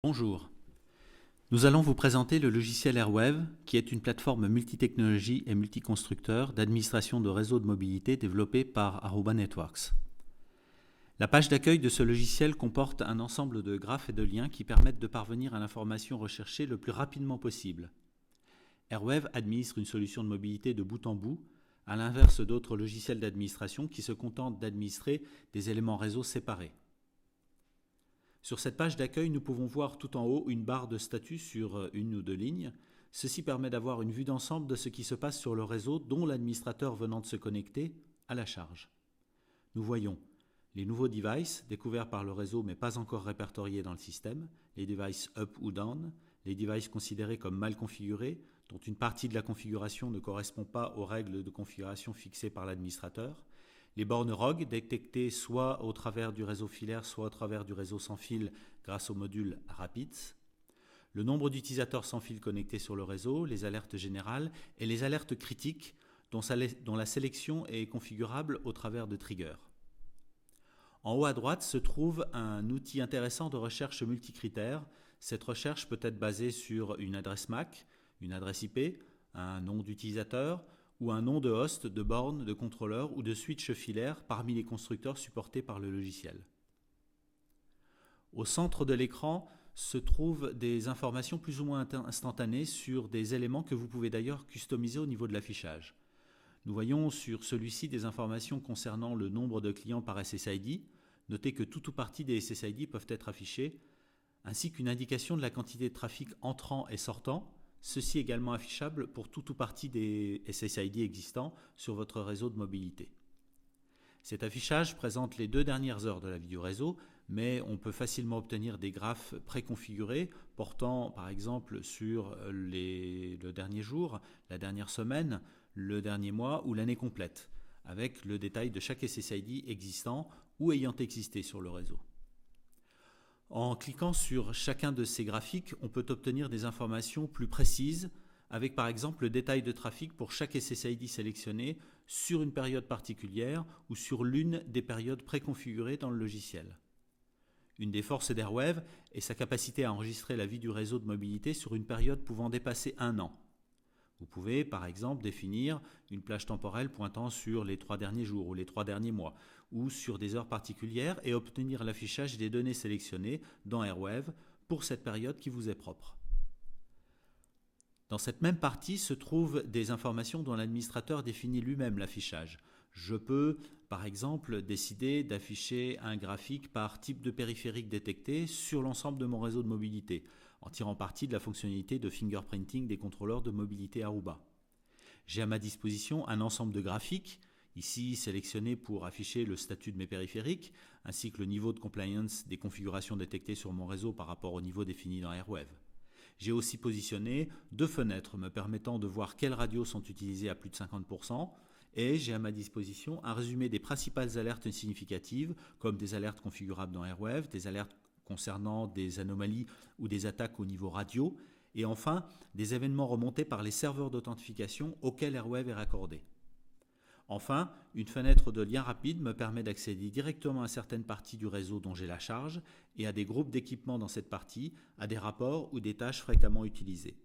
Bonjour, nous allons vous présenter le logiciel Airwave, qui est une plateforme multitechnologie et multiconstructeur d'administration de réseaux de mobilité développée par Aruba Networks. La page d'accueil de ce logiciel comporte un ensemble de graphes et de liens qui permettent de parvenir à l'information recherchée le plus rapidement possible. Airwave administre une solution de mobilité de bout en bout, à l'inverse d'autres logiciels d'administration qui se contentent d'administrer des éléments réseau séparés. Sur cette page d'accueil, nous pouvons voir tout en haut une barre de statut sur une ou deux lignes. Ceci permet d'avoir une vue d'ensemble de ce qui se passe sur le réseau dont l'administrateur venant de se connecter a la charge. Nous voyons les nouveaux devices découverts par le réseau mais pas encore répertoriés dans le système, les devices up ou down, les devices considérés comme mal configurés, dont une partie de la configuration ne correspond pas aux règles de configuration fixées par l'administrateur, les bornes ROG détectées soit au travers du réseau filaire, soit au travers du réseau sans fil grâce au module Rapids, le nombre d'utilisateurs sans fil connectés sur le réseau, les alertes générales et les alertes critiques dont la sélection est configurable au travers de triggers. En haut à droite se trouve un outil intéressant de recherche multicritères. Cette recherche peut être basée sur une adresse MAC, une adresse IP, un nom d'utilisateur, ou un nom de host, de borne, de contrôleur ou de switch filaire parmi les constructeurs supportés par le logiciel. Au centre de l'écran se trouvent des informations plus ou moins instantanées sur des éléments que vous pouvez d'ailleurs customiser au niveau de l'affichage. Nous voyons sur celui-ci des informations concernant le nombre de clients par SSID. Notez que tout ou partie des SSID peuvent être affichés, ainsi qu'une indication de la quantité de trafic entrant et sortant, ceci également affichable pour tout ou partie des SSID existants sur votre réseau de mobilité. Cet affichage présente les 2 dernières heures de la vie du réseau, mais on peut facilement obtenir des graphes préconfigurés portant par exemple sur le dernier jour, la dernière semaine, le dernier mois ou l'année complète, avec le détail de chaque SSID existant ou ayant existé sur le réseau. En cliquant sur chacun de ces graphiques, on peut obtenir des informations plus précises avec par exemple le détail de trafic pour chaque SSID sélectionné sur une période particulière ou sur l'une des périodes préconfigurées dans le logiciel. Une des forces d'Airwave est sa capacité à enregistrer la vie du réseau de mobilité sur une période pouvant dépasser 1 an. Vous pouvez par exemple définir une plage temporelle pointant sur les 3 derniers jours ou les 3 derniers mois ou sur des heures particulières et obtenir l'affichage des données sélectionnées dans Airwave pour cette période qui vous est propre. Dans cette même partie se trouvent des informations dont l'administrateur définit lui-même l'affichage. Je peux, par exemple, décider d'afficher un graphique par type de périphérique détecté sur l'ensemble de mon réseau de mobilité, en tirant parti de la fonctionnalité de fingerprinting des contrôleurs de mobilité Aruba. J'ai à ma disposition un ensemble de graphiques, ici sélectionnés pour afficher le statut de mes périphériques, ainsi que le niveau de compliance des configurations détectées sur mon réseau par rapport au niveau défini dans Airwave. J'ai aussi positionné 2 fenêtres me permettant de voir quelles radios sont utilisées à plus de 50%, et j'ai à ma disposition un résumé des principales alertes significatives, comme des alertes configurables dans Airwave, des alertes concernant des anomalies ou des attaques au niveau radio, et enfin des événements remontés par les serveurs d'authentification auxquels Airwave est raccordé. Enfin, une fenêtre de lien rapide me permet d'accéder directement à certaines parties du réseau dont j'ai la charge et à des groupes d'équipements dans cette partie, à des rapports ou des tâches fréquemment utilisées.